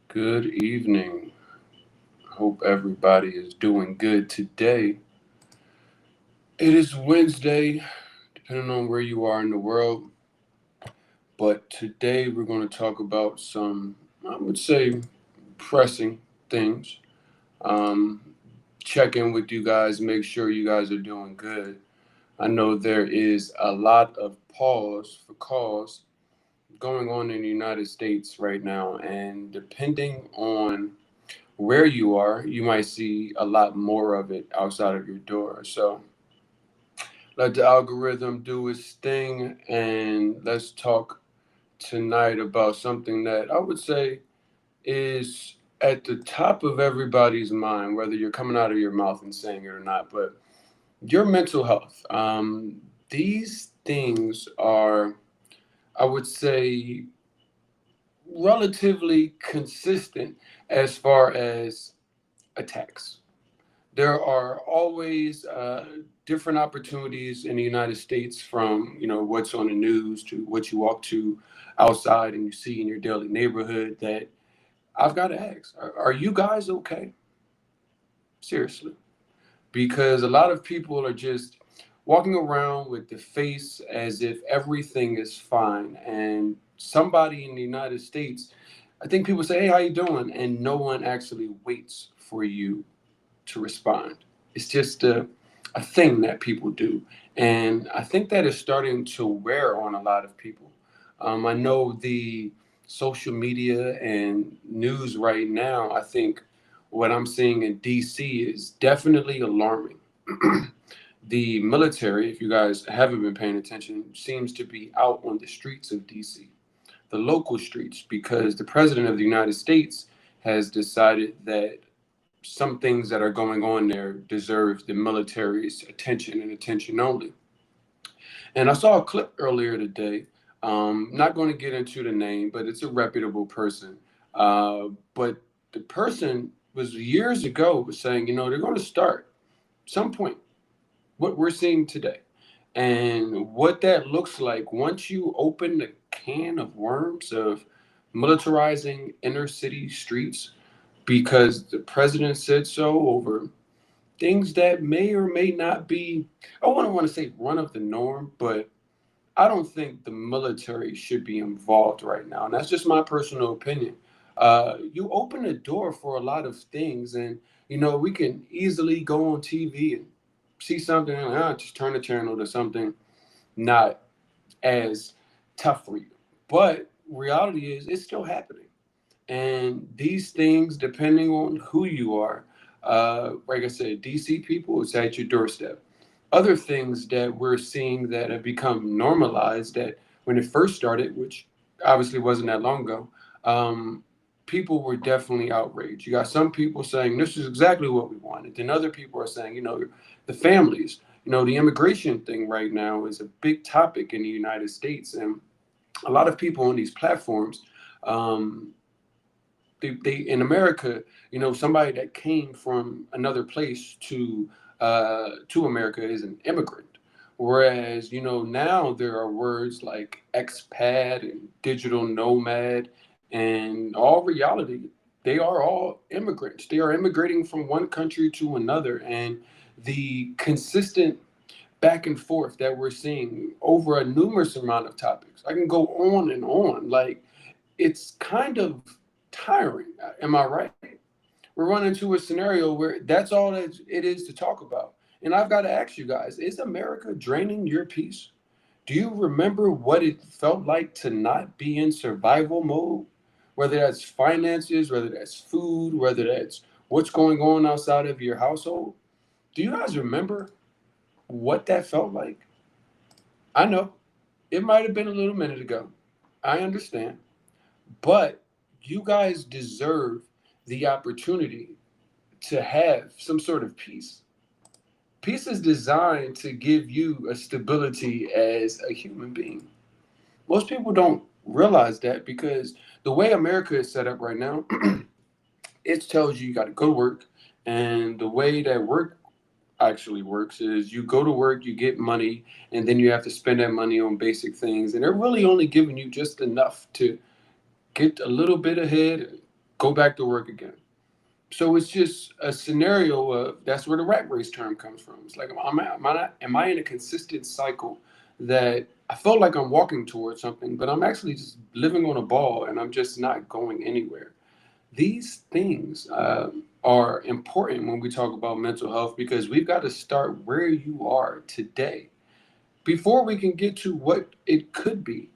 Good evening. Hope everybody is doing good today. It is Wednesday, depending on where you are in the world. But today we're going to talk about some, I would say, pressing things. Um, Check in with you guys, make sure you guys are doing good. I know there is a lot of pause for cause going on in the United States right now, and depending on where you are, you might see a lot more of it outside of your door. So let the algorithm do its thing, and let's talk tonight about something that I would say is at the top of everybody's mind, whether you're coming out of your mouth and saying it or not, but your mental health. These things are, I would say, relatively consistent as far as attacks. There are always different opportunities in the United States, from what's on the news to what you walk to outside and you see in your daily neighborhood, that I've got to ask, are you guys okay? Seriously. Because a lot of people are just walking around with the face as if everything is fine, and somebody in the United States, I think people say, hey, how you doing? And no one actually waits for you to respond. It's just a thing that people do. And I think that is starting to wear on a lot of people. I know the social media and news right now, I think what I'm seeing in DC is definitely alarming. The military, if you guys haven't been paying attention, seems to be out on the streets of DC, the local streets, because the president of the United States has decided that some things that are going on there deserve the military's attention and attention only. And I saw a clip earlier today. Not going to get into the name, but it's a reputable person. But the person was years ago was saying, they're going to start some point what we're seeing today, and what that looks like once you open the can of worms of militarizing inner city streets because the president said so, over things that may or may not be, I wouldn't want to say run of the norm, but I don't think the military should be involved right now. And that's just my personal opinion. You open the door for a lot of things, and we can easily go on TV and see something and just turn the channel to something not as tough for you. But reality is, it's still happening. And these things, depending on who you are, like I said, DC people, it's at your doorstep. Other things that we're seeing that have become normalized, that when it first started, which obviously wasn't that long ago, um, people were definitely outraged. You got some people saying this is exactly what we wanted. Then other people are saying, the families, the immigration thing right now is a big topic in the United States. And a lot of people on these platforms, um, they in America, somebody that came from another place to America is an immigrant. Whereas, now there are words like expat and digital nomad, and all reality, they are all immigrants. They are immigrating from one country to another, and the consistent back and forth that we're seeing over a numerous amount of topics. I can go on and on. Like, it's kind of tiring. Am I right? We're running into a scenario where that's all that it is to talk about. And I've got to ask you guys, is America draining your peace? Do you remember what it felt like to not be in survival mode? Whether that's finances, whether that's food, whether that's what's going on outside of your household. Do you guys remember what that felt like? I know it might have been a little minute ago. I understand. But you guys deserve the opportunity to have some sort of peace. Peace is designed to give you a stability as a human being. Most people don't realize that, because the way America is set up right now, it tells you got to go to work. And the way that work actually works is you go to work, you get money, and then you have to spend that money on basic things. And they're really only giving you just enough to get a little bit ahead, go back to work again. So it's just a scenario of that's where the rat race term comes from. It's like, am I in a consistent cycle that I feel like I'm walking towards something, but I'm actually just living on a ball and I'm just not going anywhere. These things are important when we talk about mental health because we've got to start where you are today before we can get to what it could be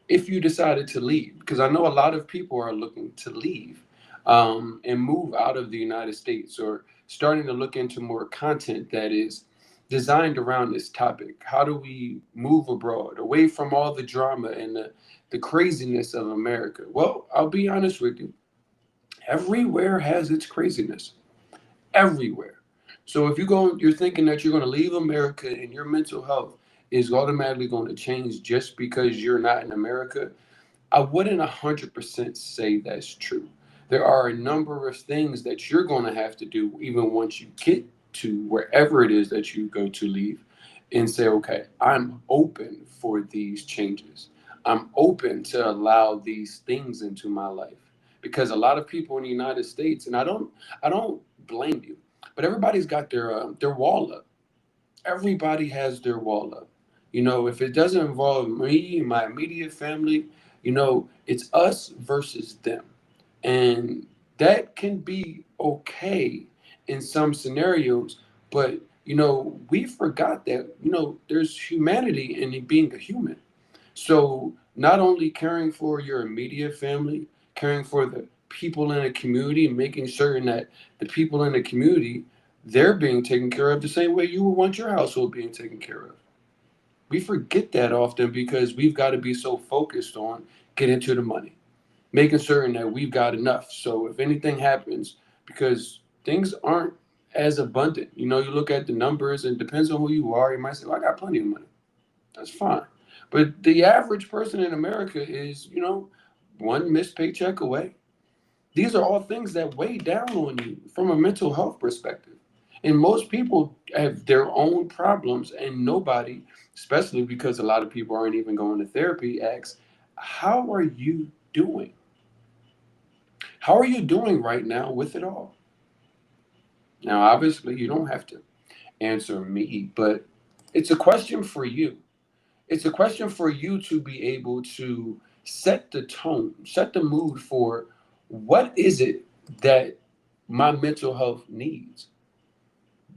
if you decided to leave. Because I know a lot of people are looking to leave and move out of the United States or starting to look into more content that is designed around this topic. How do we move abroad, away from all the drama and the craziness of America? Well, I'll be honest with you. Everywhere has its craziness. Everywhere. So if you're thinking that you're going to leave America and your mental health is automatically going to change just because you're not in America, I wouldn't 100% say that's true. There are a number of things that you're going to have to do even once you get to wherever it is that you go to leave and say, okay, I'm open for these changes. I'm open to allow these things into my life. Because a lot of people in the United States, and I don't blame you, but everybody's got their wall up. Everybody has their wall up. If it doesn't involve me and my immediate family, it's us versus them. And that can be okay in some scenarios, but we forgot that, there's humanity in being a human. So not only caring for your immediate family, caring for the people in the community, and making certain that the people in the community, they're being taken care of the same way you would want your household being taken care of. We forget that often because we've got to be so focused on getting to the money, making certain that we've got enough. So if anything happens, because things aren't as abundant, you look at the numbers and it depends on who you are. You might say, well, I got plenty of money. That's fine. But the average person in America is, one missed paycheck away. These are all things that weigh down on you from a mental health perspective. And most people have their own problems, and nobody, especially because a lot of people aren't even going to therapy, asks, how are you doing? How are you doing right now with it all? Now, obviously, you don't have to answer me, but it's a question for you. It's a question for you to be able to set the tone, set the mood for what is it that my mental health needs.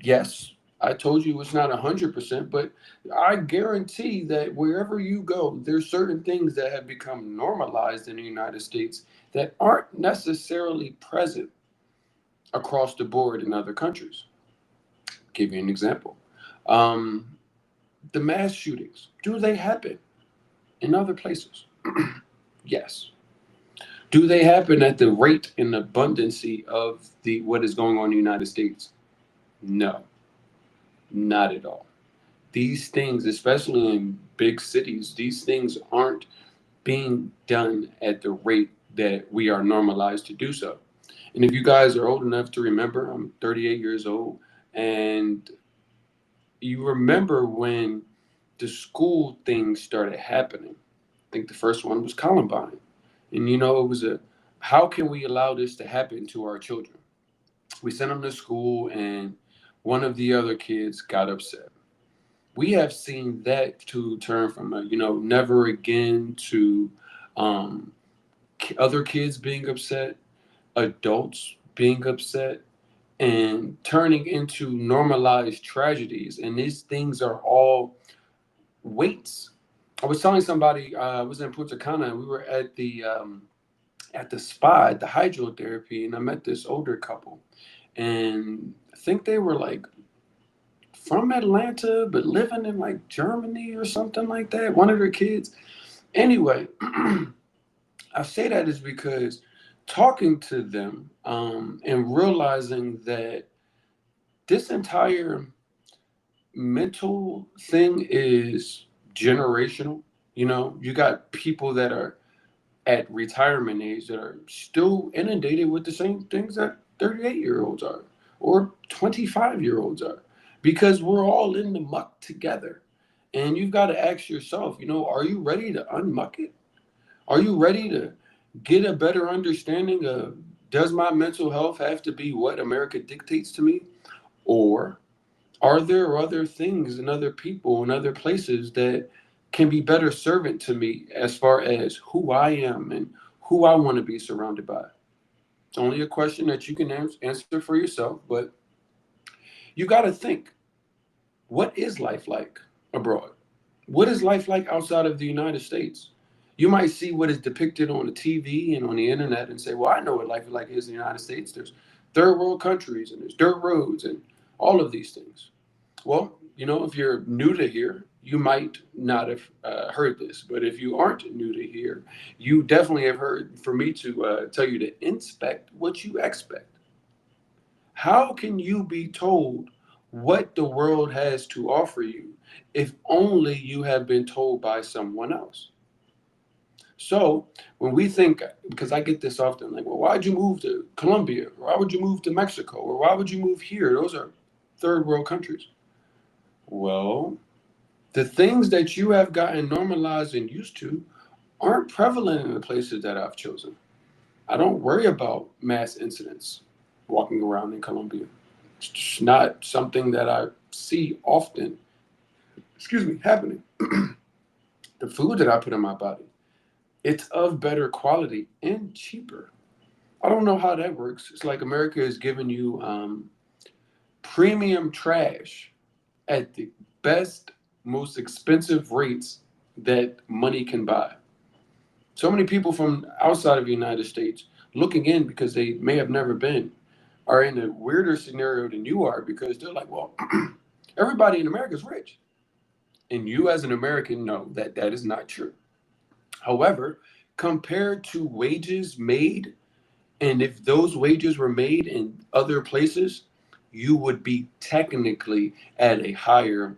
Yes, I told you it's not 100%, but I guarantee that wherever you go, there's certain things that have become normalized in the United States that aren't necessarily present across the board in other countries. Give you an example. Um, the mass shootings, do they happen in other places? Yes. Do they happen at the rate and abundancy of the what is going on in the United States? No, not at all. These things, especially in big cities, these things aren't being done at the rate that we are normalized to do so. And if you guys are old enough to remember, I'm 38 years old, and you remember when the school things started happening. I think the first one was Columbine. And it was how can we allow this to happen to our children? We sent them to school and one of the other kids got upset. We have seen that to turn from never again to um, other kids being upset, adults being upset, and turning into normalized tragedies. And these things are all weights. I was telling somebody, I was in Punta Cana and we were at the spa, at the hydrotherapy, and I met this older couple. And I think they were like from Atlanta, but living in like Germany or something like that. One of their kids. Anyway, I say that is because talking to them and realizing that this entire mental thing is generational. You got people that are at retirement age that are still inundated with the same things that 38-year-olds are or 25-year-olds are because we're all in the muck together. And you've got to ask yourself, are you ready to unmuck it? Are you ready to get a better understanding of Does my mental health have to be what America dictates to me? Or are there other things and other people and other places that can be better servant to me as far as who I am and who I want to be surrounded by? It's only a question that you can answer for yourself, but you got to think, what is life like abroad? What is life like outside of the United States? You might see what is depicted on the TV and on the internet and say, well, I know what life is like is in the United States. There's third world countries and there's dirt roads and all of these things. Well, if you're new to here, you might not have heard this, but if you aren't new to here, you definitely have heard for me to tell you to inspect what you expect. How can you be told what the world has to offer you if only you have been told by someone else? So when we think, because I get this often, like, well, why'd you move to Colombia? Or why would you move to Mexico? Or why would you move here? Those are third world countries. Well, the things that you have gotten normalized and used to aren't prevalent in the places that I've chosen. I don't worry about mass incidents walking around in Colombia. It's just not something that I see often, happening. The food that I put in my body, it's of better quality and cheaper. I don't know how that works. It's like America is giving you premium trash at the best, most expensive rates that money can buy. So many people from outside of the United States looking in because they may have never been are in a weirder scenario than you are because they're like, well, everybody in America is rich. And you as an American know that that is not true. However, compared to wages made, and if those wages were made in other places, you would be technically at a higher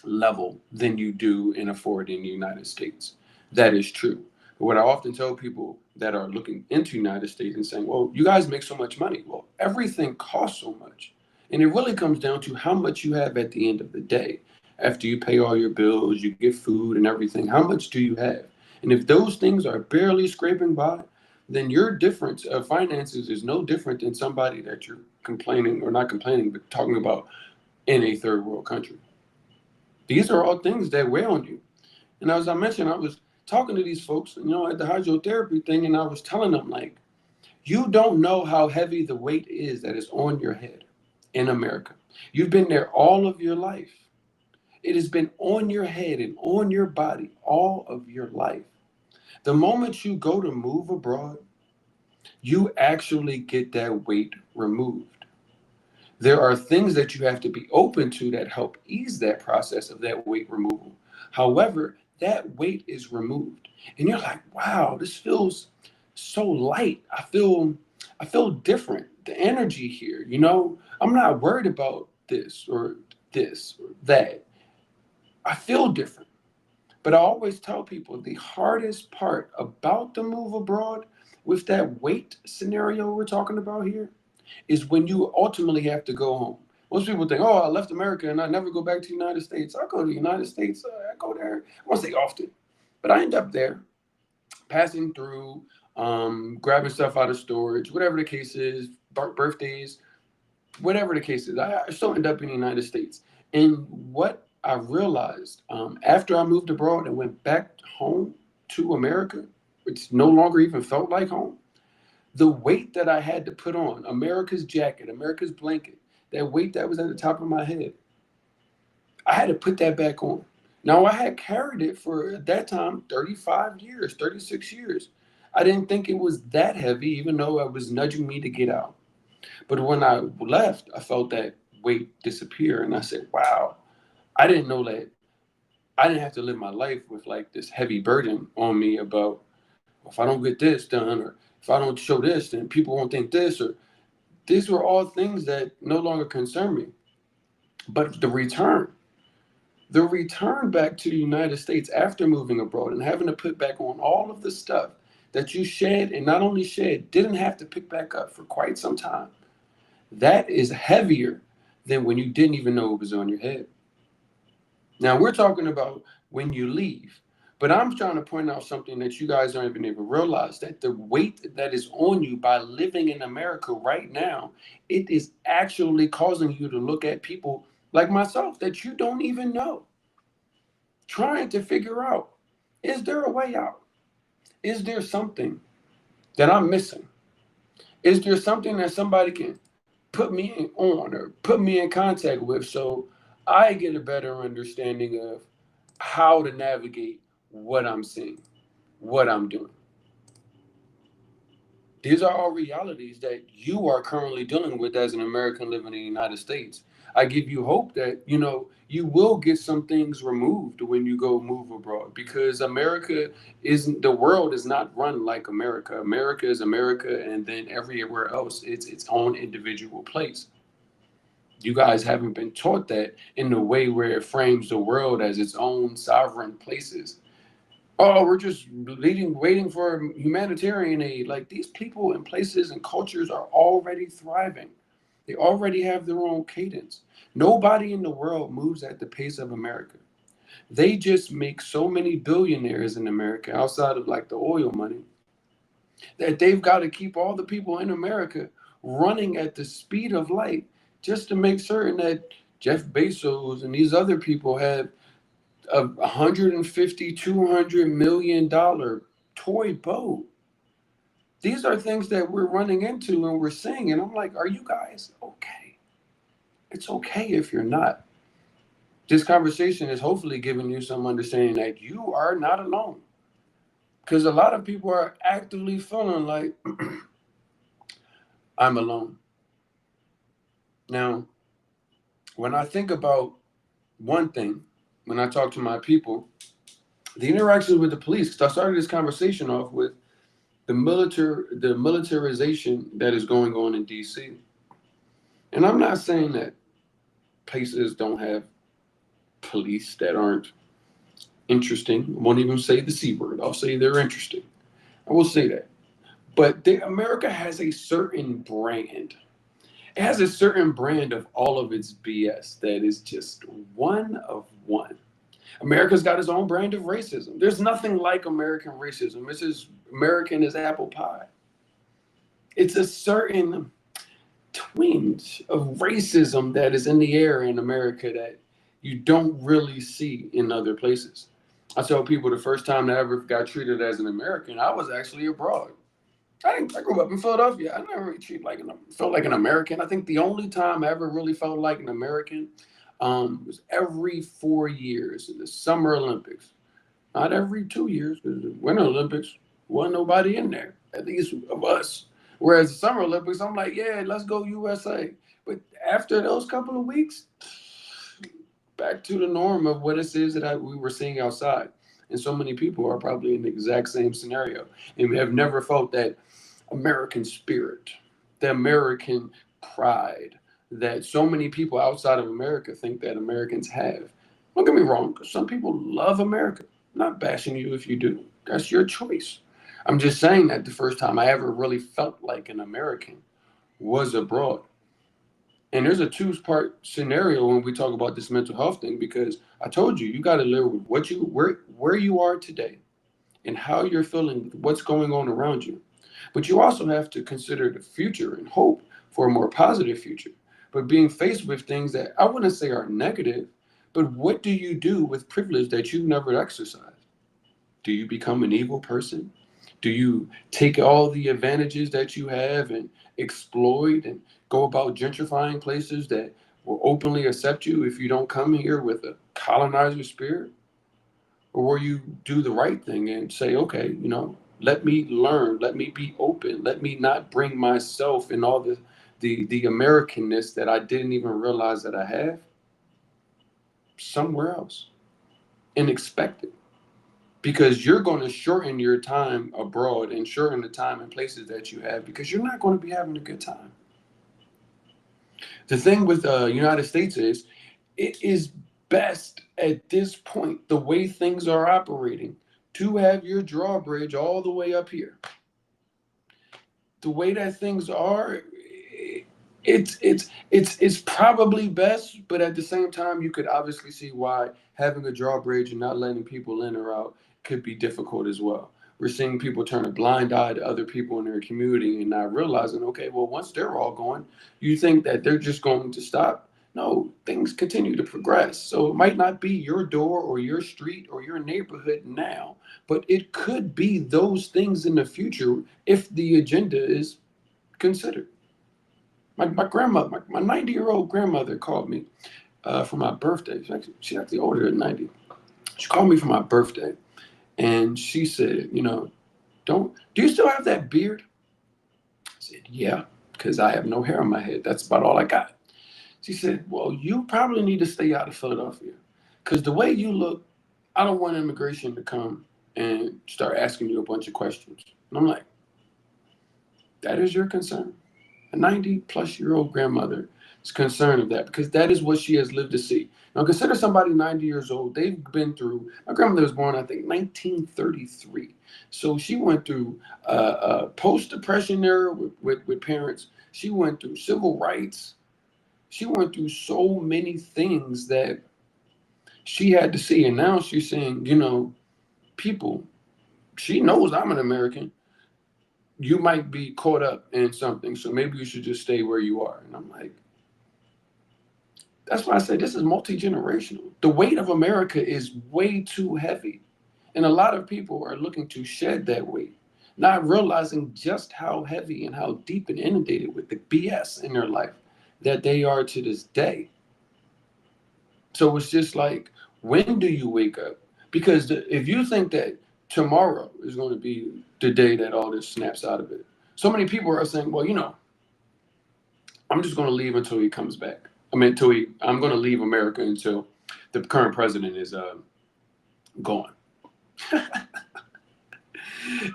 level than you do in afford in the United States. That is true. But what I often tell people that are looking into the United States and saying, well, you guys make so much money. Well, everything costs so much. And it really comes down to how much you have at the end of the day. After you pay all your bills, you get food and everything, how much do you have? And if those things are barely scraping by, then your difference of finances is no different than somebody that you're complaining or not complaining, but talking about in a third world country. These are all things that weigh on you. And as I mentioned, I was talking to these folks, at the hydrotherapy thing, and I was telling them, like, you don't know how heavy the weight is that is on your head in America. You've been there all of your life. It has been on your head and on your body all of your life. The moment you go to move abroad, you actually get that weight removed. There are things that you have to be open to that help ease that process of that weight removal. However, that weight is removed. And you're like, wow, this feels so light. I feel different. The energy here, I'm not worried about this or that. I feel different. But I always tell people the hardest part about the move abroad with that weight scenario we're talking about here is when you ultimately have to go home. Most people think, oh, I left America and I never go back to the United States. I go to the United States. I go there, I won't say often, but I end up there passing through, grabbing stuff out of storage, whatever the case is, birthdays, whatever the case is. I still end up in the United States. And what I realized after I moved abroad and went back home to America, which no longer even felt like home, the weight that I had to put on, America's jacket, America's blanket, that weight that was at the top of my head, I had to put that back on. Now, I had carried it for, at that time, 35 years, 36 years. I didn't think it was that heavy, even though it was nudging me to get out. But when I left, I felt that weight disappear. And I said, wow, I didn't know that I didn't have to live my life with like this heavy burden on me about if I don't get this done or if I don't show this, then people won't think this. Or these were all things that no longer concern me. But the return back to the United States after moving abroad and having to put back on all of the stuff that you shed and not only shed, didn't have to pick back up for quite some time. That is heavier than when you didn't even know it was on your head. Now we're talking about when you leave. But I'm trying to point out something that you guys don't even realize, that the weight that is on you by living in America right now, it is actually causing you to look at people like myself that you don't even know, trying to figure out, is there a way out? Is there something that I'm missing? Is there something that somebody can put me on or put me in contact with so I get a better understanding of how to navigate what I'm seeing, what I'm doing? These are all realities that you are currently dealing with as an American living in the United States. I give you hope that, you will get some things removed when you go move abroad, because America isn't, the world is not run like America. America is America, and then everywhere else, it's its own individual place. You guys haven't been taught that in the way where it frames the world as its own sovereign places. Oh, we're just waiting for humanitarian aid. Like, these people and places and cultures are already thriving. They already have their own cadence. Nobody in the world moves at the pace of America. They just make so many billionaires in America outside of like the oil money that they've got to keep all the people in America running at the speed of light just to make certain that Jeff Bezos and these other people have a 150, $200 million toy boat. These are things that we're running into and we're seeing, and I'm like, are you guys okay? It's okay if you're not. This conversation is hopefully giving you some understanding that you are not alone. Because a lot of people are actively feeling like I'm alone. Now, when I think about one thing, when I talk to my people, the interactions with the police, because I started this conversation off with the militarization that is going on in DC. And I'm not saying that places don't have police that aren't interesting. I won't even say the C word. I'll say they're interesting. I will say that. But America has a certain brand. It has a certain brand of all of its BS that is just one of one. America's got its own brand of racism. There's nothing like American racism. It's as American as apple pie. It's a certain twinge of racism that is in the air in America that you don't really see in other places. I tell people the first time I ever got treated as an American, I was actually abroad. I grew up in Philadelphia. I never really felt like an American. I think the only time I ever really felt like an American was every 4 years in the Summer Olympics. Not every 2 years, because the Winter Olympics wasn't nobody in there, at least of us. Whereas the Summer Olympics, I'm like, yeah, let's go USA. But after those couple of weeks, back to the norm of what it is that we were seeing outside. And so many people are probably in the exact same scenario and have never felt that American spirit, the American pride that so many people outside of America think that Americans have. Don't get me wrong, because some people love America. I'm not bashing you if you do. That's your choice. I'm just saying that the first time I ever really felt like an American was abroad. And there's a two-part scenario when we talk about this mental health thing, because I told you, you got to live with where you are today and how you're feeling, what's going on around you. But you also have to consider the future and hope for a more positive future. But being faced with things that I wouldn't say are negative, but what do you do with privilege that you never exercised? Do you become an evil person? Do you take all the advantages that you have and exploit and go about gentrifying places that will openly accept you if you don't come here with a colonizer spirit? Or will you do the right thing and say, okay, let me learn, let me be open, let me not bring myself and all the Americanness that I didn't even realize that I have somewhere else and expect it. Because you're going to shorten your time abroad and shorten the time and places that you have, because you're not going to be having a good time. The thing with the United States is it is best at this point, the way things are operating, to have your drawbridge all the way up here. The way that things are, it's probably best, but at the same time, you could obviously see why having a drawbridge and not letting people in or out could be difficult as well. We're seeing people turn a blind eye to other people in their community and not realizing, okay, well, once they're all gone, you think that they're just going to stop. No, things continue to progress. So it might not be your door or your street or your neighborhood now, but it could be those things in the future if the agenda is considered. My grandmother, my 90-year-old grandmother called me for my birthday. She's actually older than 90. She called me for my birthday and she said, do you still have that beard? I said, yeah, because I have no hair on my head. That's about all I got. She said, well, you probably need to stay out of Philadelphia because the way you look, I don't want immigration to come and start asking you a bunch of questions. And I'm like, that is your concern? A 90-plus-year-old grandmother is concerned of that because that is what she has lived to see. Now, consider somebody 90 years old. They've been through, my grandmother was born, I think, 1933. So she went through post-depression era with parents. She went through civil rights. She went through so many things that she had to see. And now she's saying, people, she knows I'm an American. You might be caught up in something, so maybe you should just stay where you are. And I'm like, that's why I say this is multi-generational. The weight of America is way too heavy. And a lot of people are looking to shed that weight, not realizing just how heavy and how deep and inundated with the BS in their life that they are to this day. So it's just like, when do you wake up? Because if you think that tomorrow is going to be the day that all this snaps out of it, so many people are saying, well, I'm just going to leave until he comes back. I'm going to leave America until the current president is gone.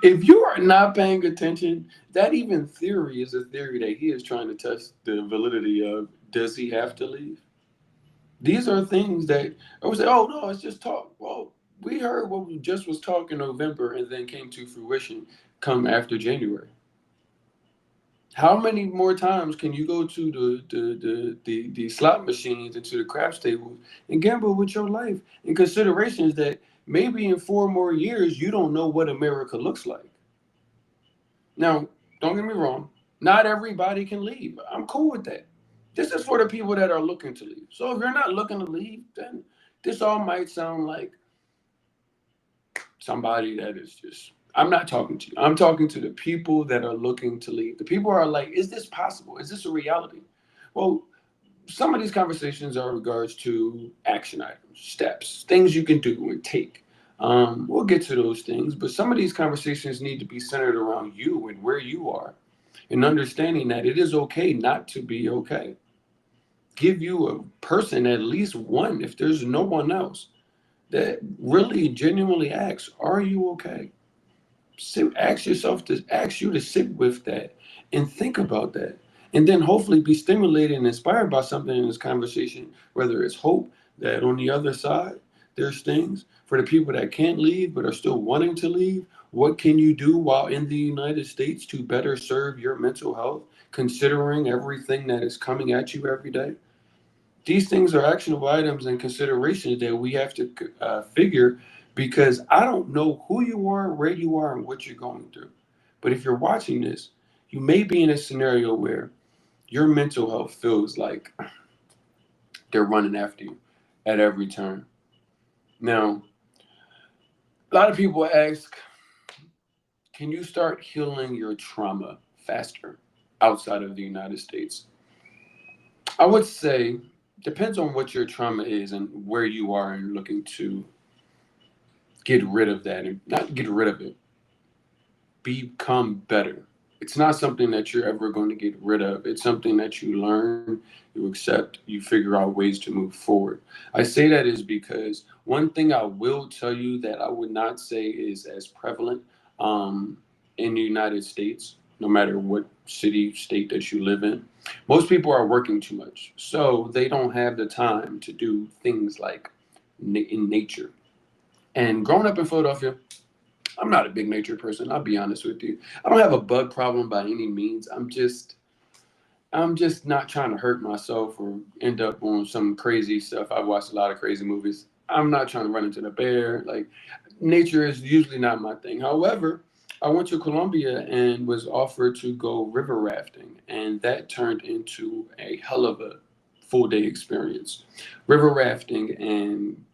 If you are not paying attention, that even theory is a theory that he is trying to test the validity of. Does he have to leave? These are things that I would say, oh no, it's just talk. Well, we heard what we just was talk in November and then came to fruition come after January. How many more times can you go to the slot machines and to the craps tables and gamble with your life in considerations that maybe in 4 more years you don't know what America looks like? Now, don't get me wrong, not everybody can leave. I'm cool with that. This is for the people that are looking to leave. So if you're not looking to leave, then this all might sound like somebody that is just, I'm not talking to you. I'm talking to the people that are looking to leave. The people are like, is this possible? Is this a reality? Well, some of these conversations are in regards to action items, steps, things you can do and take. We'll get to those things, but some of these conversations need to be centered around you and where you are and understanding that it is okay not to be okay. Give you a person, at least one, if there's no one else, that really genuinely asks, are you okay? Ask you to sit with that and think about that. And then hopefully be stimulated and inspired by something in this conversation, whether it's hope that on the other side, there's things for the people that can't leave but are still wanting to leave. What can you do while in the United States to better serve your mental health, considering everything that is coming at you every day? These things are actionable items and considerations that we have to figure, because I don't know who you are, where you are, and what you're going through. But if you're watching this, you may be in a scenario where your mental health feels like they're running after you at every turn. Now, a lot of people ask, can you start healing your trauma faster outside of the United States? I would say depends on what your trauma is and where you are and looking to get rid of that, and not get rid of it, become better. It's not something that you're ever going to get rid of. It's something that you learn, you accept, you figure out ways to move forward. I say that is because one thing I will tell you that I would not say is as prevalent um, in the United States, no matter what city, state that you live in. Most people are working too much. So they don't have the time to do things like in nature. And growing up in Philadelphia, I'm not a big nature person. I'll be honest with you. I don't have a bug problem by any means. I'm just not trying to hurt myself or end up on some crazy stuff. I've watched a lot of crazy movies. I'm not trying to run into the bear. Like, nature is usually not my thing. However, I went to Colombia and was offered to go river rafting, and that turned into a hell of a full day experience. River rafting and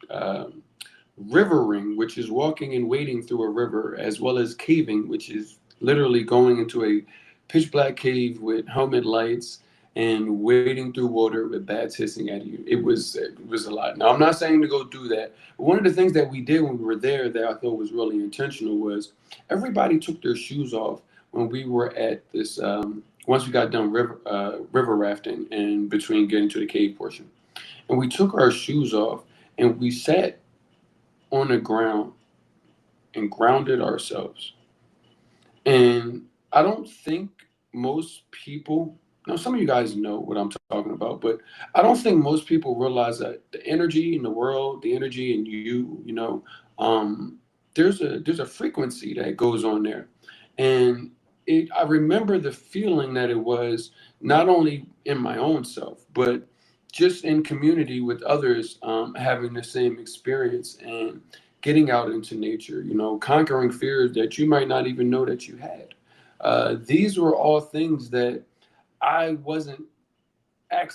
rivering, which is walking and wading through a river, as well as caving, which is literally going into a pitch black cave with helmet lights and wading through water with bats hissing at you. It was a lot. Now I'm not saying to go do that. But one of the things that we did when we were there that I thought was really intentional was everybody took their shoes off when we were at this. Once we got done river rafting and between getting to the cave portion, and we took our shoes off and we sat on the ground and grounded ourselves. And I don't think most people, now some of you guys know what I'm talking about, but I don't think most people realize that the energy in the world, the energy in you, um, there's a frequency that goes on there. And I remember the feeling that it was not only in my own self, but just in community with others, having the same experience and getting out into nature, conquering fears that you might not even know that you had. These were all things that I wasn't I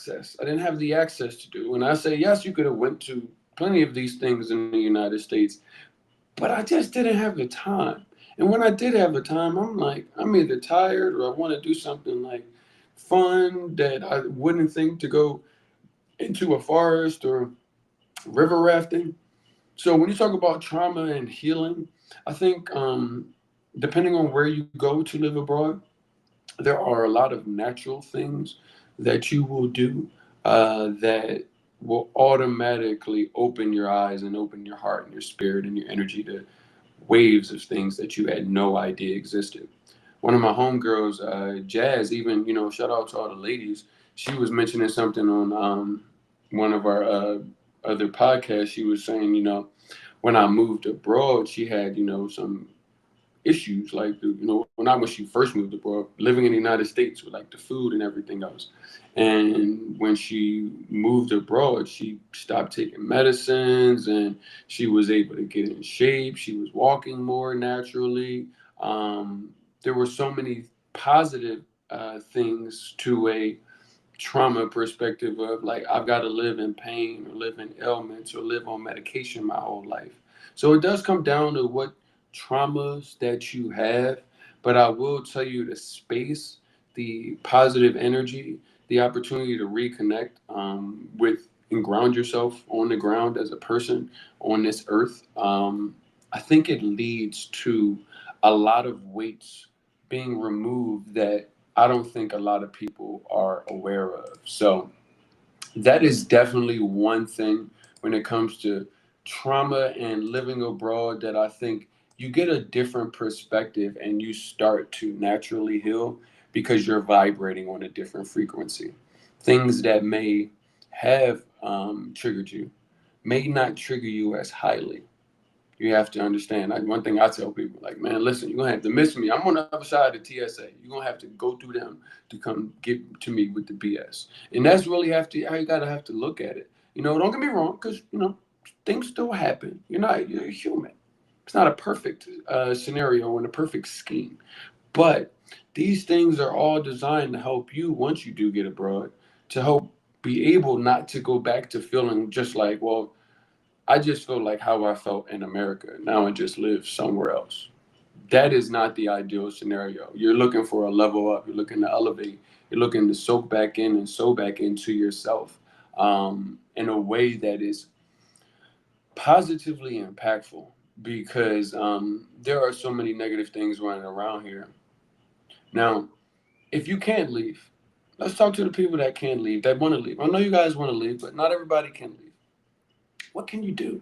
didn't have the access to do. And I say, yes, you could have went to plenty of these things in the United States, but I just didn't have the time. And when I did have the time, I'm like, I'm either tired or I want to do something like fun that I wouldn't think to go into a forest or river rafting. So when you talk about trauma and healing, I think depending on where you go to live abroad, there are a lot of natural things that you will do that will automatically open your eyes and open your heart and your spirit and your energy to waves of things that you had no idea existed. One of my homegirls, Jazz, even, shout out to all the ladies, she was mentioning something on one of our other podcasts. She was saying, when I moved abroad, she had, some issues like not when she first moved abroad, living in the United States with like the food and everything else. And when she moved abroad, she stopped taking medicines and she was able to get in shape. She was walking more naturally. There were so many positive things to a trauma perspective of like I've got to live in pain or live in ailments or live on medication my whole life. So it does come down to what traumas that you have, but I will tell you the space, the positive energy, the opportunity to reconnect with and ground yourself on the ground as a person on this earth. I think it leads to a lot of weights being removed that I don't think a lot of people are aware of. So that is definitely one thing when it comes to trauma and living abroad that I think you get a different perspective and you start to naturally heal because you're vibrating on a different frequency. Things that may have triggered you may not trigger you as highly. You have to understand. Like one thing I tell people, like, man, listen, you're gonna have to miss me. I'm on the other side of the TSA. You're gonna have to go through them to come get to me with the BS. And that's really how you gotta have to look at it. Don't get me wrong, because things still happen. You're human. It's not a perfect scenario and a perfect scheme. But these things are all designed to help you once you do get abroad, to help be able not to go back to feeling just like, well, I just feel like how I felt in America. Now I just live somewhere else. That is not the ideal scenario. You're looking for a level up. You're looking to elevate. You're looking to soak back in and sow back into yourself in a way that is positively impactful because there are so many negative things running around here. Now, if you can't leave, let's talk to the people that can leave, that want to leave. I know you guys want to leave, but not everybody can leave. What can you do?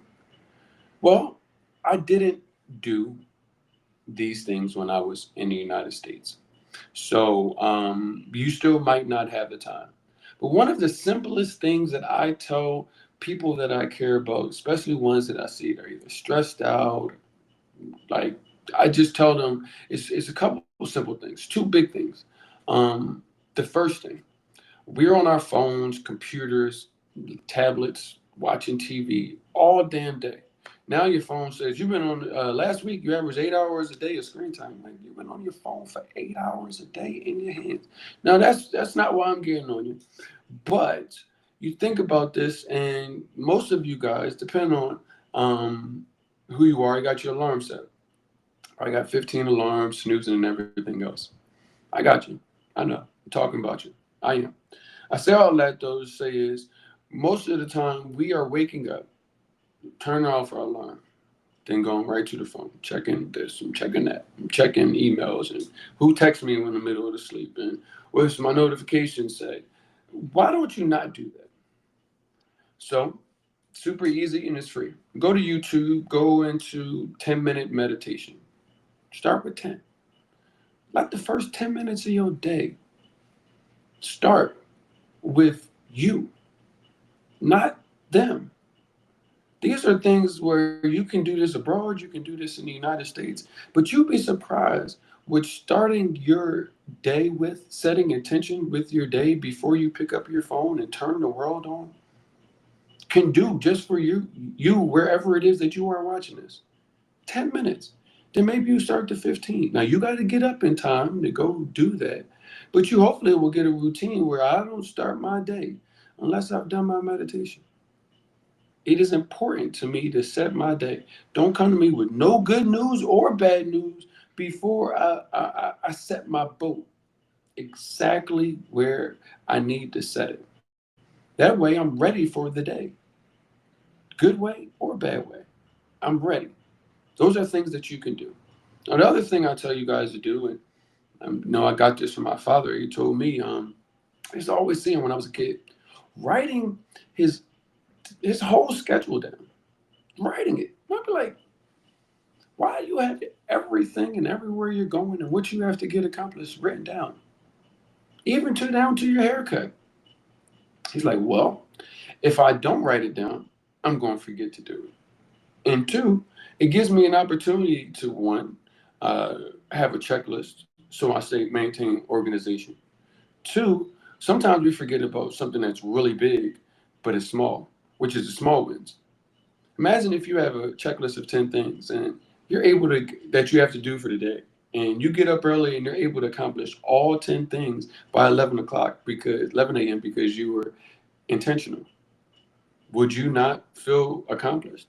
Well, I didn't do these things when I was in the United States. So you still might not have the time. But one of the simplest things that I tell people that I care about, especially ones that I see they're either stressed out, like I just tell them it's a couple simple things, two big things. The first thing, we're on our phones, computers, tablets, watching TV all damn day. Now your phone says you've been on. Last week you averaged 8 hours a day of screen time. Like you've been on your phone for 8 hours a day in your hands. Now that's not why I'm getting on you, but you think about this, and most of you guys, depending on who you are, you got your alarm set. I got 15 alarms, snoozing, and everything else. I got you. I know. I'm talking about you. I am. I say all that though to say is most of the time we are waking up, turning off our alarm, then going right to the phone, checking this and checking that, and checking emails and who texts me when in the middle of the sleep and what's my notifications say. Why don't you not do that? So super easy and it's free. Go to YouTube, go into 10-minute meditation. Start with 10. Like the first 10 minutes of your day, start with you, not them. These are things where you can do this abroad, you can do this in the United States, but you'd be surprised with starting your day with setting intention with your day before you pick up your phone and turn the world on can do just for you wherever it is that you are watching this. 10 minutes. Then maybe you start to 15. Now you got to get up in time to go do that. But you hopefully will get a routine where I don't start my day unless I've done my meditation. It is important to me to set my day. Don't come to me with no good news or bad news before I set my boat exactly where I need to set it. That way I'm ready for the day. Good way or bad way. I'm ready. Those are things that you can do. Now, the other thing I tell you guys to do, and I got this from my father. He told me, I used to always see him when I was a kid, writing his his whole schedule down, writing it. I'd be like, why do you have everything and everywhere you're going and what you have to get accomplished written down, even to down to your haircut? He's like, well, if I don't write it down, I'm going to forget to do it. And two, it gives me an opportunity to one, have a checklist so I stay maintain organization. Two, sometimes we forget about something that's really big, but it's small, which is the small wins. Imagine if you have a checklist of 10 things and you're able to, that you have to do for the day. And you get up early and you're able to accomplish all 10 things by 11 o'clock because 11 a.m. because you were intentional. Would you not feel accomplished?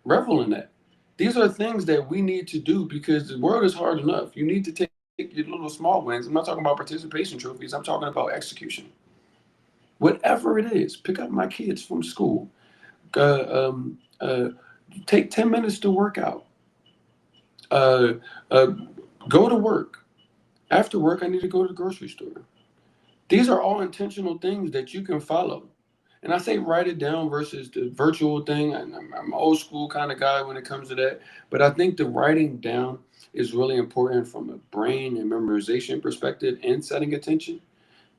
Revel in that. These are things that we need to do because the world is hard enough. You need to take your little small wins. I'm not talking about participation trophies. I'm talking about execution. Whatever it is, pick up my kids from school. Uh, um, uh, Take 10 minutes to work out. Uh, uh, Go to work. After work, I need to go to the grocery store. These are all intentional things that you can follow. And I say write it down versus the virtual thing. I'm an old school kind of guy when it comes to that. But I think the writing down is really important from a brain and memorization perspective and setting attention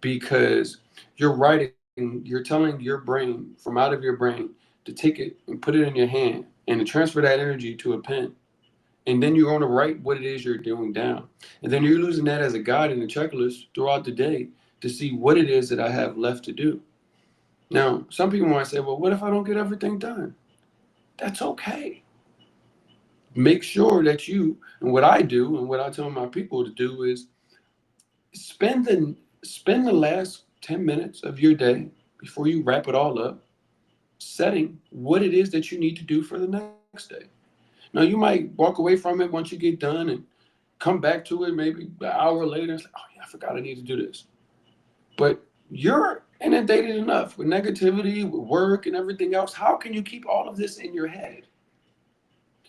because you're writing, you're telling your brain from out of your brain to take it and put it in your hand and to transfer that energy to a pen. And then you're going to write what it is you're doing down. And then you're using that as a guide and a checklist throughout the day to see what it is that I have left to do. Now, some people might say, well, what if I don't get everything done? That's okay. Make sure that you, and what I do and what I tell my people to do is spend the spend the last 10 minutes of your day before you wrap it all up, setting what it is that you need to do for the next day. Now, you might walk away from it once you get done and come back to it maybe an hour later. It's like, oh, yeah, I forgot I need to do this. But you're inundated enough with negativity, with work, and everything else. How can you keep all of this in your head?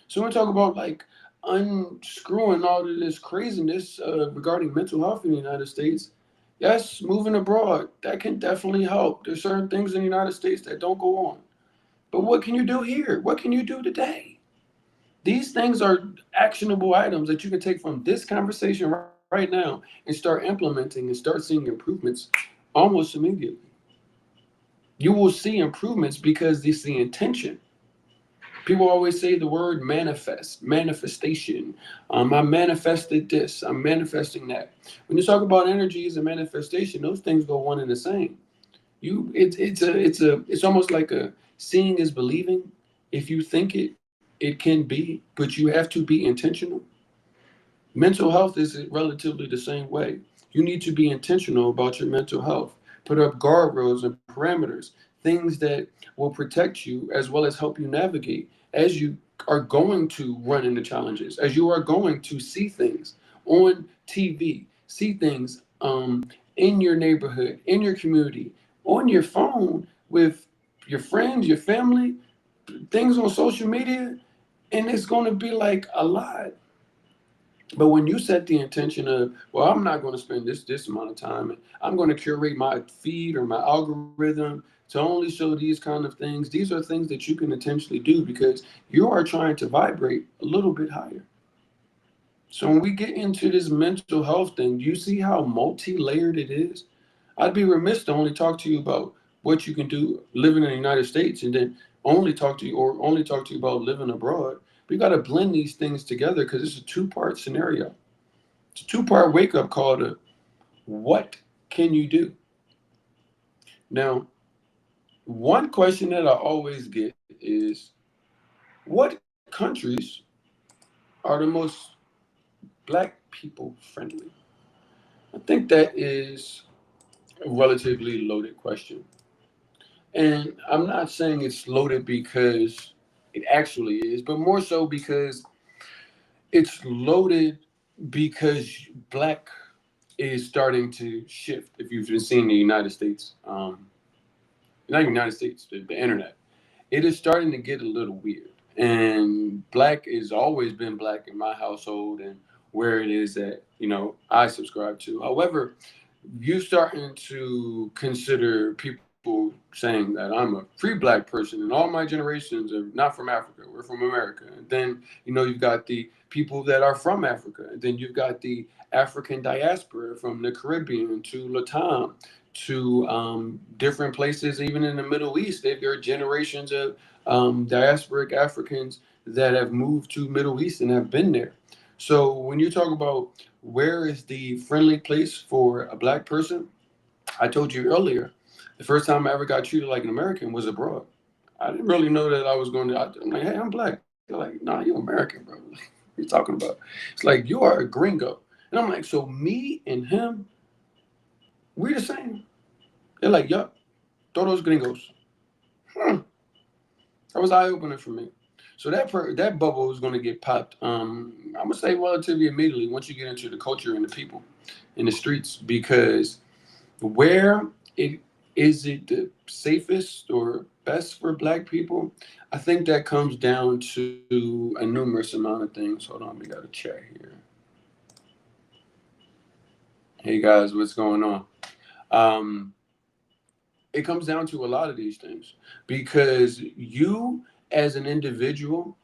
So when we talk about like unscrewing all of this craziness regarding mental health in the United States, yes, moving abroad, that can definitely help. There's certain things in the United States that don't go on. But what can you do here? What can you do today? These things are actionable items that you can take from this conversation right now and start implementing and start seeing improvements almost immediately. You will see improvements because it's the intention. People always say the word manifest, manifestation. I manifested this, I'm manifesting that. When you talk about energies and manifestation, those things go one and the same. It's almost like a seeing is believing. If you think it, It can be, but you have to be intentional. Mental health is relatively the same way. You need to be intentional about your mental health. Put up guardrails and parameters, things that will protect you as well as help you navigate as you are going to run into challenges, as you are going to see things on TV, see things in your neighborhood, in your community, on your phone with your friends, your family, things on social media, and it's going to be like a lot. But when you set the intention of, well, I'm not going to spend this amount of time, and I'm going to curate my feed or my algorithm to only show these kind of things. These are things that you can intentionally do because you are trying to vibrate a little bit higher. So when we get into this mental health thing, do you see how multi-layered it is? I'd be remiss to only talk to you about what you can do living in the United States and then only talk to you about living abroad. We got to blend these things together because it's a two-part scenario. It's a two-part wake-up call to what can you do? Now, one question that I always get is what countries are the most black people friendly? I think that is a relatively loaded question. And I'm not saying it's loaded because it actually is, but more so because it's loaded because black is starting to shift. If you've been seeing the United States, not United States, the internet, it is starting to get a little weird. And black has always been black in my household and where it is that, I subscribe to. However, you starting to consider people saying that I'm a free black person and all my generations are not from Africa, we're from America. And then, you've got the people that are from Africa. And then you've got the African diaspora from the Caribbean to Latam to different places, even in the Middle East. There are generations of diasporic Africans that have moved to Middle East and have been there. So when you talk about where is the friendly place for a black person, I told you earlier, the first time I ever got treated like an American was abroad. I didn't really know that I was going to. I'm like, hey, I'm black. They're like, nah, you American, bro. What are you talking about? It's like you are a gringo, and I'm like, so me and him, we the same. They're like, yup, todos gringos. Hmm. That was eye opening for me. So that bubble is going to get popped. I'm gonna say relatively immediately once you get into the culture and the people in the streets, because where it is it the safest or best for black people? I think that comes down to a numerous amount of things. Hold on, we got a chat here. Hey guys, what's going on? Um, it comes down to a lot of these things because you as an individual,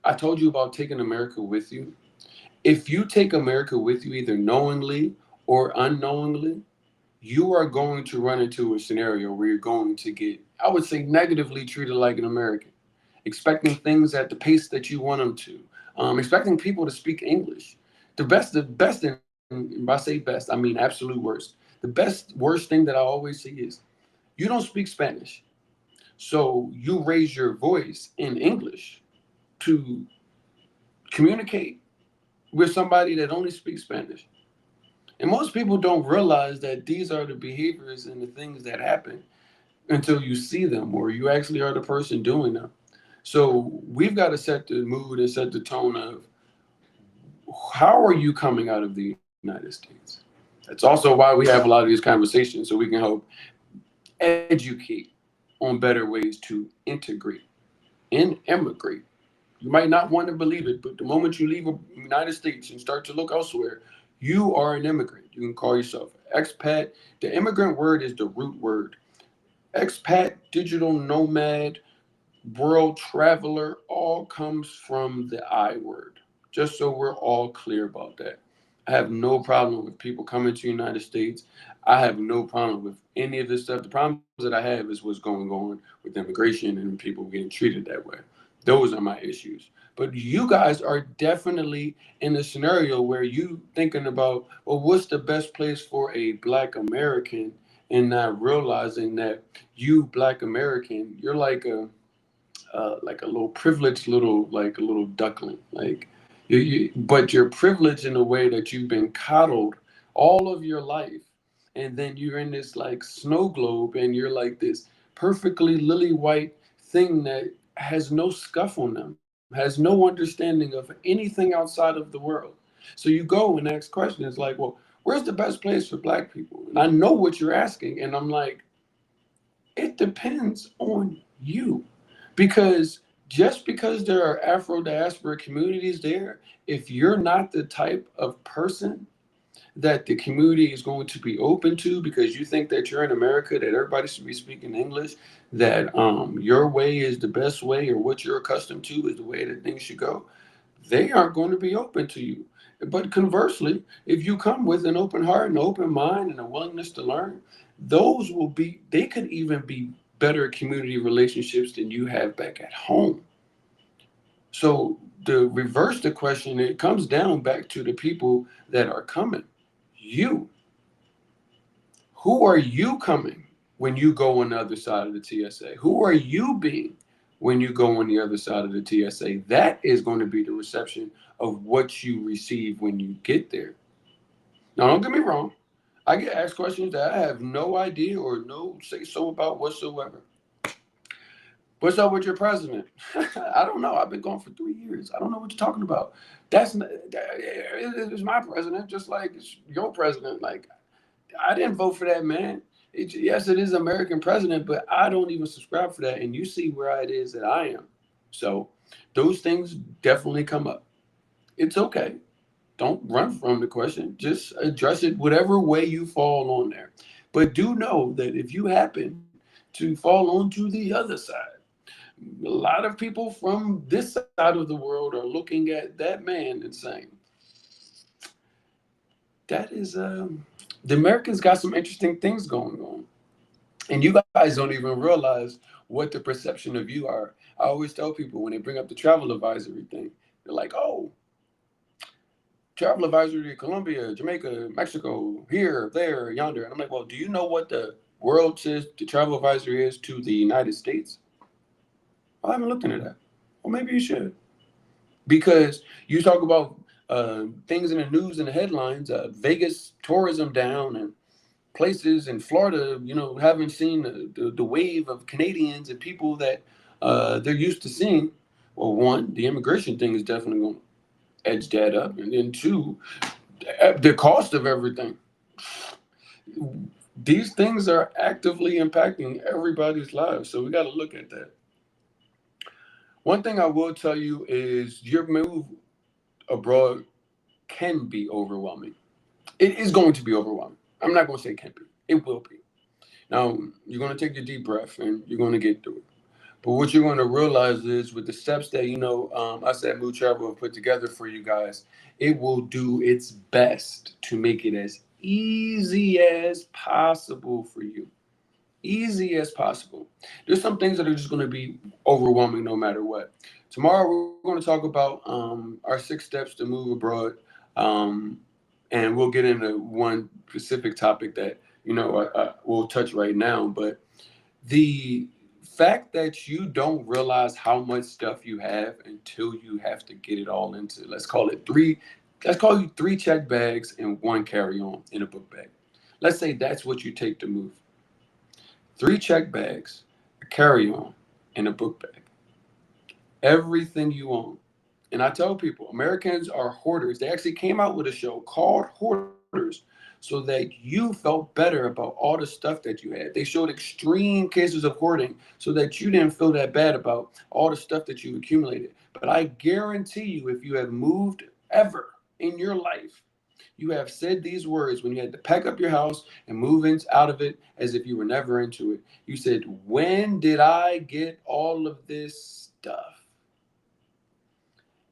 I told you about taking America with you. If you take America with you, either knowingly or unknowingly, you are going to run into a scenario where you're going to get, I would say, negatively treated like an American, expecting things at the pace that you want them to, expecting people to speak English. The best, and by say best, I mean absolute worst. The worst thing that I always see is you don't speak Spanish, so you raise your voice in English to communicate with somebody that only speaks Spanish. And most people don't realize that these are the behaviors and the things that happen until you see them or you actually are the person doing them. So we've got to set the mood and set the tone of how are you coming out of the United States? That's also why we have a lot of these conversations so we can help educate on better ways to integrate and immigrate. You might not want to believe it, but the moment you leave the United States and start to look elsewhere, you are an immigrant. You can call yourself expat. The immigrant word is the root word. Expat, digital nomad, world traveler, all comes from the I word. Just so we're all clear about that. I have no problem with people coming to the United States. I have no problem with any of this stuff. The problems that I have is what's going on with immigration and people getting treated that way. Those are my issues. But you guys are definitely in a scenario where you thinking about, well, what's the best place for a black American and not realizing that you black American, you're like a like a little privileged little, like a little duckling. Like but you're privileged in a way that you've been coddled all of your life, and then you're in this like snow globe, and you're like this perfectly lily white thing that has no scuff on them, has no understanding of anything outside of the world. So you go and ask questions like, well, where's the best place for black people? And I know what you're asking, and I'm like, it depends on you. Because just because there are Afro diaspora communities there, if you're not the type of person that the community is going to be open to, because you think that you're in America, that everybody should be speaking English, that your way is the best way, or what you're accustomed to is the way that things should go, they aren't going to be open to you. But conversely, if you come with an open heart and open mind and a willingness to learn, those will be, they could even be better community relationships than you have back at home. So to reverse the question, it comes down back to the people that are coming. You. Who are you coming when you go on the other side of the TSA? Who are you being when you go on the other side of the TSA? That is going to be the reception of what you receive when you get there. Now, don't get me wrong. I get asked questions that I have no idea or no say so about whatsoever. What's up with your president? I don't know. I've been gone for 3 years. I don't know what you're talking about. It's my president, just like it's your president. Like, I didn't vote for that man. Yes, it is American president, but I don't even subscribe for that. And you see where it is that I am. So those things definitely come up. It's okay. Don't run from the question. Just address it whatever way you fall on there. But do know that if you happen to fall onto the other side, a lot of people from this side of the world are looking at that man and saying, that is the Americans got some interesting things going on. And you guys don't even realize what the perception of you are. I always tell people when they bring up the travel advisory thing, they're like, oh, travel advisory to Colombia, Jamaica, Mexico, here, there, yonder. And I'm like, well, do you know what the world says the travel advisory is to the United States? I haven't looked into that. Well, maybe you should. Because you talk about things in the news and the headlines, Vegas tourism down, and places in Florida, haven't seen the wave of Canadians and people that they're used to seeing. Well, one, the immigration thing is definitely going to edge that up. And then two, the cost of everything. These things are actively impacting everybody's lives. So we got to look at that. One thing I will tell you is your move abroad can be overwhelming. It is going to be overwhelming. I'm not going to say it can be. It will be. Now, you're going to take your deep breath and you're going to get through it. But what you're going to realize is with the steps that, I said Move Travel have put together for you guys, it will do its best to make it as easy as possible for you. Easy as possible. There's some things that are just going to be overwhelming no matter what. Tomorrow, we're going to talk about our 6 steps to move abroad. Um, and we'll get into one specific topic that, I will touch right now. But the fact that you don't realize how much stuff you have until you have to get it all into, let's call you 3 check bags and 1 carry-on in a book bag. Let's say that's what you take to move. 3 check bags, a carry-on, and a book bag. Everything you own. And I tell people, Americans are hoarders. They actually came out with a show called Hoarders so that you felt better about all the stuff that you had. They showed extreme cases of hoarding so that you didn't feel that bad about all the stuff that you accumulated. But I guarantee you, if you have moved ever in your life, you have said these words when you had to pack up your house and move out of it as if you were never into it. You said, when did I get all of this stuff?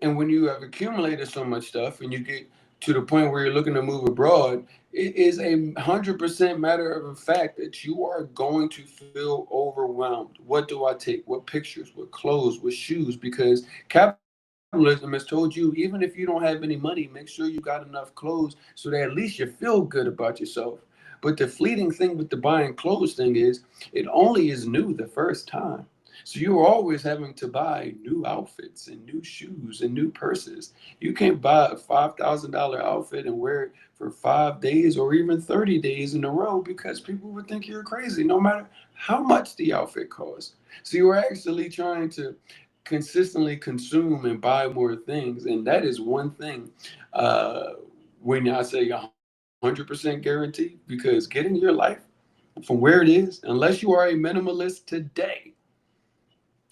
And when you have accumulated so much stuff and you get to the point where you're looking to move abroad, it is 100% matter of fact that you are going to feel overwhelmed. What do I take? What pictures? What clothes? What shoes? Because capitalism has told you, even if you don't have any money, make sure you got enough clothes so that at least you feel good about yourself. But the fleeting thing with the buying clothes thing is, it only is new the first time. So you're always having to buy new outfits and new shoes and new purses. You can't buy a $5,000 outfit and wear it for 5 days or even 30 days in a row because people would think you're crazy, no matter how much the outfit costs. So you're actually trying to consistently consume and buy more things. And that is one thing uh, when I say 100% guaranteed, because getting your life from where it is, unless you are a minimalist today,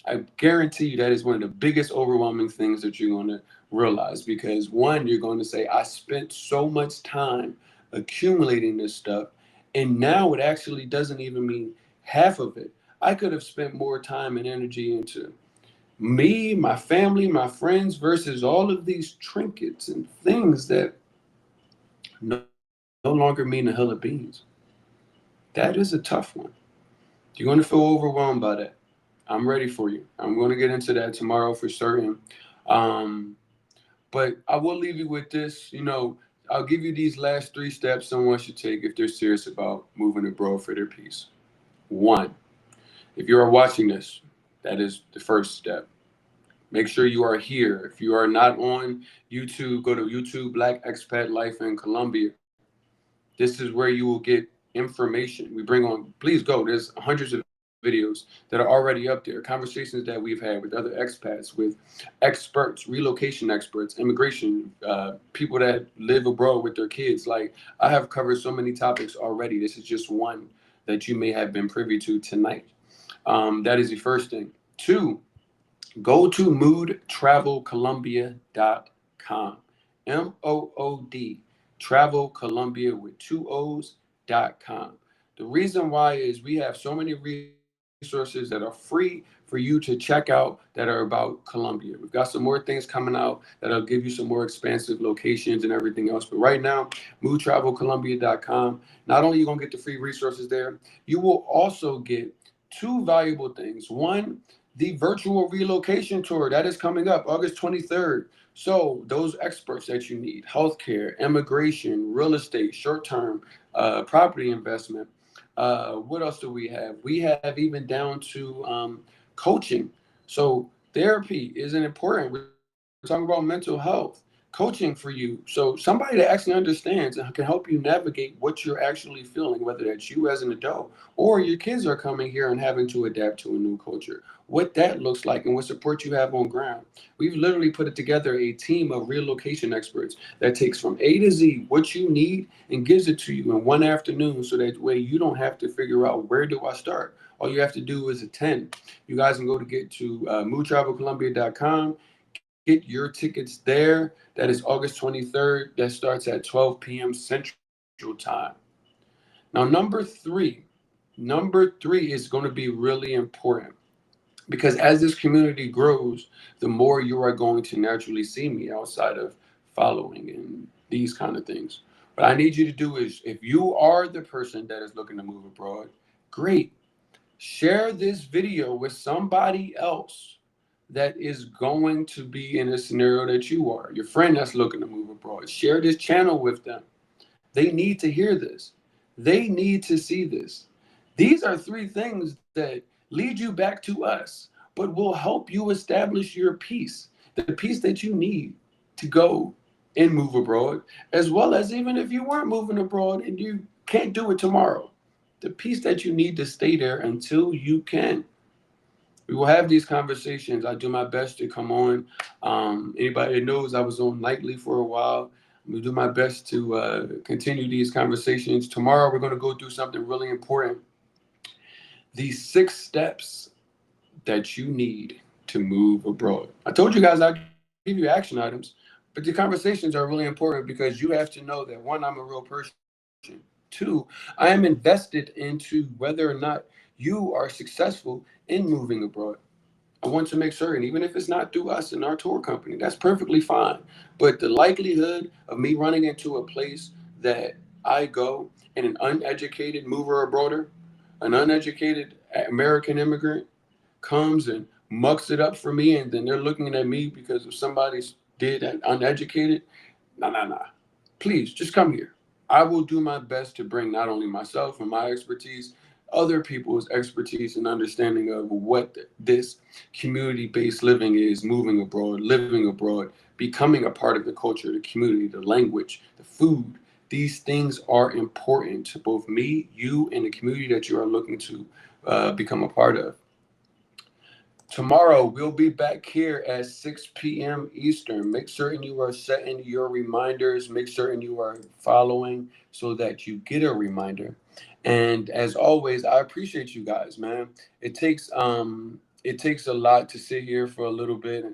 I guarantee you that is one of the biggest overwhelming things that you're going to realize. Because one, you're going to say, I spent so much time accumulating this stuff, and now it actually doesn't even mean half of it. I could have spent more time and energy into me, my family, my friends, versus all of these trinkets and things that no longer mean a hill of beans. That is a tough one. You're going to feel overwhelmed by that. I'm ready for you. I'm going to get into that tomorrow for certain. Um, but I will leave you with this. I'll give you these last 3 steps someone should take if they're serious about moving abroad for their peace. One, if you are watching this, that is the first step. Make sure you are here. If you are not on YouTube, go to YouTube Black Expat Life in Colombia. This is where you will get information. We bring on, please go. There's hundreds of videos that are already up there. Conversations that we've had with other expats, with experts, relocation experts, immigration, people that live abroad with their kids. Like, I have covered so many topics already. This is just one that you may have been privy to tonight. That is the first thing. Two, go to moodtravelcolumbia.com. MOOD, Travel Columbia with 2 O's.com. The reason why is we have so many resources that are free for you to check out that are about Colombia. We've got some more things coming out that'll give you some more expansive locations and everything else. But right now, moodtravelcolumbia.com. Not only are you going to get the free resources there, you will also get two valuable things. One, the virtual relocation tour that is coming up August 23rd. So those experts that you need, healthcare, immigration, real estate, short-term property investment. What else do we have? We have even down to coaching. So therapy is an important. We're talking about mental health, coaching for you. So somebody that actually understands and can help you navigate what you're actually feeling, whether that's you as an adult or your kids are coming here and having to adapt to a new culture, what that looks like and what support you have on ground. We've literally put it together a team of relocation experts that takes from A to Z what you need and gives it to you in one afternoon, so that way you don't have to figure out where do I start. All you have to do is attend. You guys can go to get to moodtravelcolumbia.com, get your tickets there. That is August 23rd. That starts at 12 p.m. Central Time. Now, number three is going to be really important, because as this community grows, the more you are going to naturally see me outside of following and these kind of things. What I need you to do is, if you are the person that is looking to move abroad, great. Share this video with somebody else that is going to be in a scenario that you are. Your friend that's looking to move abroad. Share this channel with them. They need to hear this. They need to see this. These are 3 things that lead you back to us, but will help you establish your peace, the peace that you need to go and move abroad, as well as even if you weren't moving abroad and you can't do it tomorrow, the peace that you need to stay there until you can. We will have these conversations. I do my best to come on. Anybody that knows I was on nightly for a while, I'm going to do my best to continue these conversations. Tomorrow, we're going to go through something really important. The 6 steps that you need to move abroad. I told you guys I'll give you action items, but the conversations are really important because you have to know that, one, I'm a real person. Two, I am invested into whether or not you are successful in moving abroad. I want to make certain, even if it's not through us and our tour company, that's perfectly fine. But the likelihood of me running into a place that I go and an uneducated mover abroader, an uneducated American immigrant comes and mucks it up for me, and then they're looking at me because of somebody's did and uneducated. Nah, nah, nah. Please just come here. I will do my best to bring not only myself and my expertise, other people's expertise and understanding of what this community-based living is, moving abroad, living abroad, becoming a part of the culture, the community, the language, the food. These things are important to both me, you, and the community that you are looking to become a part of. Tomorrow, we'll be back here at 6 p.m. Eastern. Make certain you are setting your reminders. Make certain you are following so that you get a reminder. And as always, I appreciate you guys, man. It takes a lot to sit here for a little bit.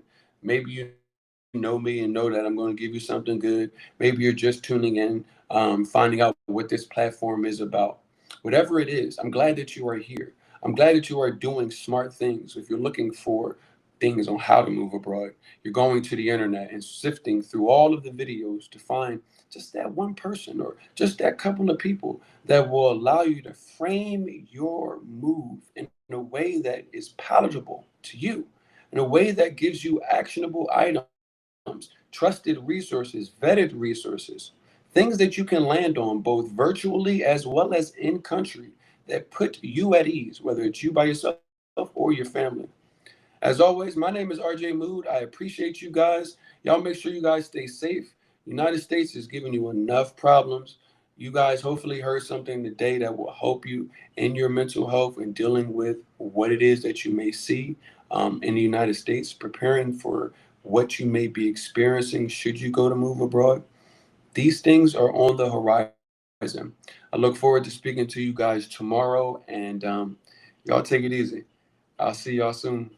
Maybe you know me and know that I'm going to give you something good. Maybe you're just tuning in, finding out what this platform is about. Whatever it is, I'm glad that you are here. I'm glad that you are doing smart things. If you're looking for things on how to move abroad, you're going to the internet and sifting through all of the videos to find just that one person or just that couple of people that will allow you to frame your move in a way that is palatable to you, in a way that gives you actionable items, trusted resources, vetted resources, things that you can land on both virtually as well as in country that put you at ease, whether it's you by yourself or your family. As always, my name is RJ Mood. I appreciate you guys. Y'all make sure you guys stay safe. United States is giving you enough problems. You guys hopefully heard something today that will help you in your mental health and dealing with what it is that you may see in the United States, preparing for what you may be experiencing should you go to move abroad. These things are on the horizon. I look forward to speaking to you guys tomorrow, and y'all take it easy. I'll see y'all soon.